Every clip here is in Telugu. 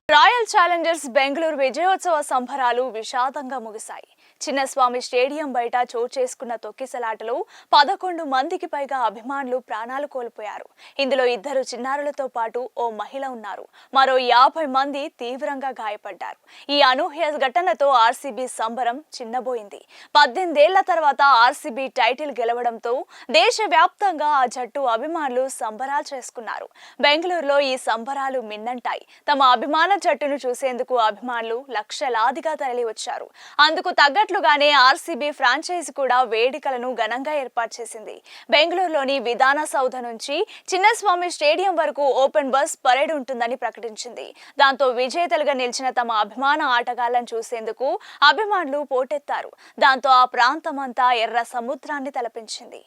రాయల్ ఛాలెంజర్స్ బెంగళూరు విజయోత్సవ సంబరాలు విషాదంగా ముగిశాయి. చిన్నస్వామి స్టేడియం బయట చోటు చేసుకున్న తొక్కిసలాటలో 11 మందికి పైగా అభిమానులు ప్రాణాలు కోల్పోయారు. ఇందులో 2 చిన్నారులతో పాటు ఓ మహిళ ఉన్నారు. మరో 50 మంది తీవ్రంగా గాయపడ్డారు. ఈ అనూహ్య ఘటనతో ఆర్సీబీ సంబరం చిన్నబోయింది. 18 ఏళ్ల తర్వాత ఆర్సీబీ టైటిల్ గెలవడంతో దేశవ్యాప్తంగా ఆ జట్టు అభిమానులు సంబరాలు చేసుకున్నారు. బెంగళూరులో ఈ సంబరాలు మిన్నంటాయి. తమ అభిమాన జట్టును చూసేందుకు అభిమానులు లక్షలాదిగా తరలి వచ్చారు. అందుకు తగ్గట్లుగానే ఆర్సీబీ ఫ్రాంచైజీ కూడా వేడుకలను ఘనంగా ఏర్పాటు చేసింది. బెంగళూరులోని విధాన సౌధ నుంచి చిన్నస్వామి స్టేడియం వరకు ఓపెన్ బస్ పరేడ్ ఉంటుందని ప్రకటించింది. దాంతో విజేతలుగా నిలిచిన తమ అభిమాన ఆటగాళ్లను చూసేందుకు అభిమానులు పోటెత్తారు. దాంతో ఆ ప్రాంతమంతా ఎర్ర సముద్రాన్ని తలపించింది.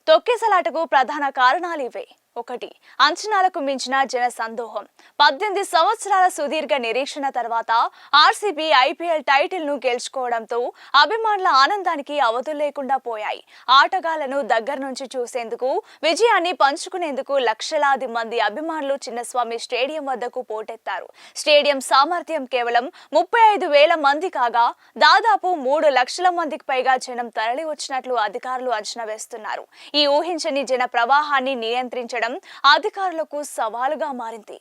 తొక్కిసలాటకు ప్రధాన కారణాలు ఇవే. 1. అంచనాలకు మించిన జన సందోహం. 18 సంవత్సరాల సుదీర్ఘ నిరీక్షణ తర్వాత ఆర్సీబీ ఐపీఎల్ టైటిల్ ను గెలుచుకోవడంతో అభిమానుల ఆనందానికి అవధులు లేకుండా పోయాయి. ఆటగాళ్లను దగ్గర నుంచి చూసేందుకు, విజయాన్ని పంచుకునేందుకు లక్షలాది మంది అభిమానులు చిన్నస్వామి స్టేడియం వద్దకు పోటెత్తారు. స్టేడియం సామర్థ్యం కేవలం 35,000 మంది కాగా దాదాపు 3 లక్షల మందికి పైగా జనం తరలి వచ్చినట్లు అధికారులు అంచనా వేస్తున్నారు. ఈ ఊహించని జన ప్రవాహాన్ని నియంత్రించడం అధికారులకు సవాలుగా మారింది.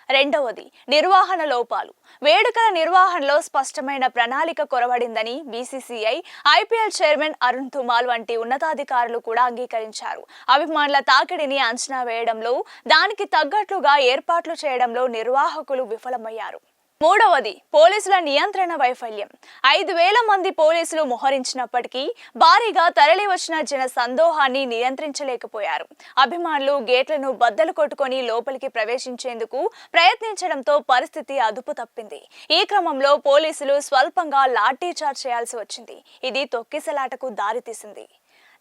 2. నిర్వహణ లోపాలు. వేడుకల నిర్వహణలో స్పష్టమైన ప్రణాళిక కొరవడిందని BCCI, IPL chairman Arun Dhumal వంటి ఉన్నతాధికారులు కూడా అంగీకరించారు. అభిమానుల తాకిడిని అంచనా వేయడంలో, దానికి తగ్గట్లుగా ఏర్పాట్లు చేయడంలో నిర్వాహకులు విఫలమయ్యారు. 3. పోలీసుల నియంత్రణ వైఫల్యం. 5,000 మంది పోలీసులు మోహరించినప్పటికీ భారీగా తరలి వచ్చిన జన సందోహాన్ని నియంత్రించలేకపోయారు. అభిమానులు గేట్లను బద్దలు కొట్టుకొని లోపలికి ప్రవేశించేందుకు ప్రయత్నించడంతో పరిస్థితి అదుపు తప్పింది. ఈ క్రమంలో పోలీసులు స్వల్పంగా లాఠీ చార్జ్ చేయాల్సి వచ్చింది. ఇది తొక్కిసలాటకు దారితీసింది.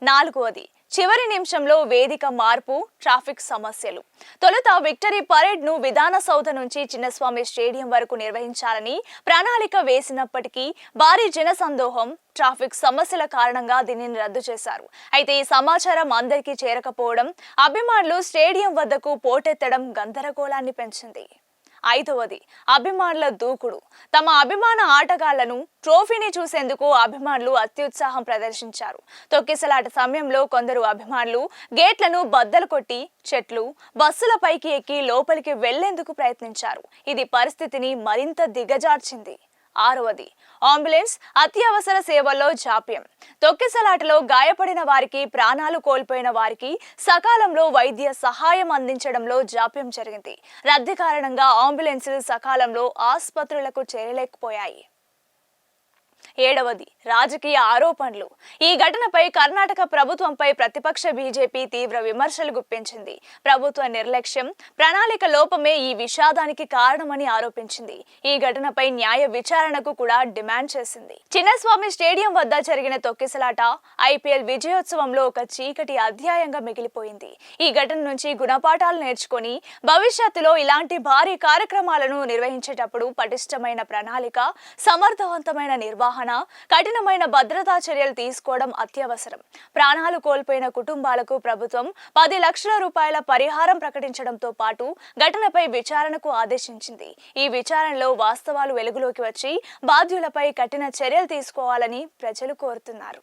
4. చివరి నిమిషంలో వేదిక మార్పు, ట్రాఫిక్ సమస్యలు. తొలుత విక్టరీ పరేడ్ ను విధాన సౌధ నుంచి చిన్నస్వామి స్టేడియం వరకు నిర్వహించాలని ప్రణాళిక వేసినప్పటికీ భారీ జన సందోహం, ట్రాఫిక్ సమస్యల కారణంగా దీనిని రద్దు చేశారు. అయితే ఈ సమాచారం అందరికీ చేరకపోవడం, అభిమానులు స్టేడియం వద్దకు పోటెత్తడం గందరగోళాన్ని పెంచింది. 5. అభిమానుల దూకుడు. తమ అభిమాన ఆటగాళ్లను, ట్రోఫీని చూసేందుకు అభిమానులు అత్యుత్సాహం ప్రదర్శించారు. తొక్కిసలాట సమయంలో కొందరు అభిమానులు గేట్లను బద్దలు కొట్టి చెట్లు, బస్సులపైకి ఎక్కి లోపలికి వెళ్లేందుకు ప్రయత్నించారు. ఇది పరిస్థితిని మరింత దిగజార్చింది. 6. అంబులెన్స్, అత్యవసర సేవల్లో జాప్యం. తొక్కిసలాటలో గాయపడిన వారికి, ప్రాణాలు కోల్పోయిన వారికి సకాలంలో వైద్య సహాయం అందించడంలో జాప్యం జరిగింది. రద్దీ కారణంగా అంబులెన్సులు సకాలంలో ఆసుపత్రులకు చేరలేకపోయాయి. 7. రాజకీయ ఆరోపణలు. ఈ ఘటనపై కర్ణాటక ప్రభుత్వంపై ప్రతిపక్ష బీజేపీ తీవ్ర విమర్శలు గుప్పించింది. ప్రభుత్వ నిర్లక్ష్యం, ప్రణాళిక లోపమే ఈ విషాదానికి కారణమని ఆరోపించింది. ఈ ఘటనపై న్యాయ విచారణకు కూడా డిమాండ్ చేసింది. చిన్నస్వామి స్టేడియం వద్ద జరిగిన తొక్కిసలాట ఐపీఎల్ విజయోత్సవంలో ఒక చీకటి అధ్యాయంగా మిగిలిపోయింది. ఈ ఘటన నుంచి గుణపాఠాలు నేర్చుకొని భవిష్యత్తులో ఇలాంటి భారీ కార్యక్రమాలను నిర్వహించేటప్పుడు పటిష్టమైన ప్రణాళిక, సమర్థవంతమైన నిర్వహణ, కఠినమైన భద్రతా చర్యలు తీసుకోవడం అత్యవసరం. ప్రాణాలు కోల్పోయిన కుటుంబాలకు ప్రభుత్వం 10 లక్షల రూపాయల పరిహారం ప్రకటించడంతో పాటు ఘటనపై విచారణకు ఆదేశించింది. ఈ విచారణలో వాస్తవాలు వెలుగులోకి వచ్చి బాధ్యులపై కఠిన చర్యలు తీసుకోవాలని ప్రజలు కోరుతున్నారు.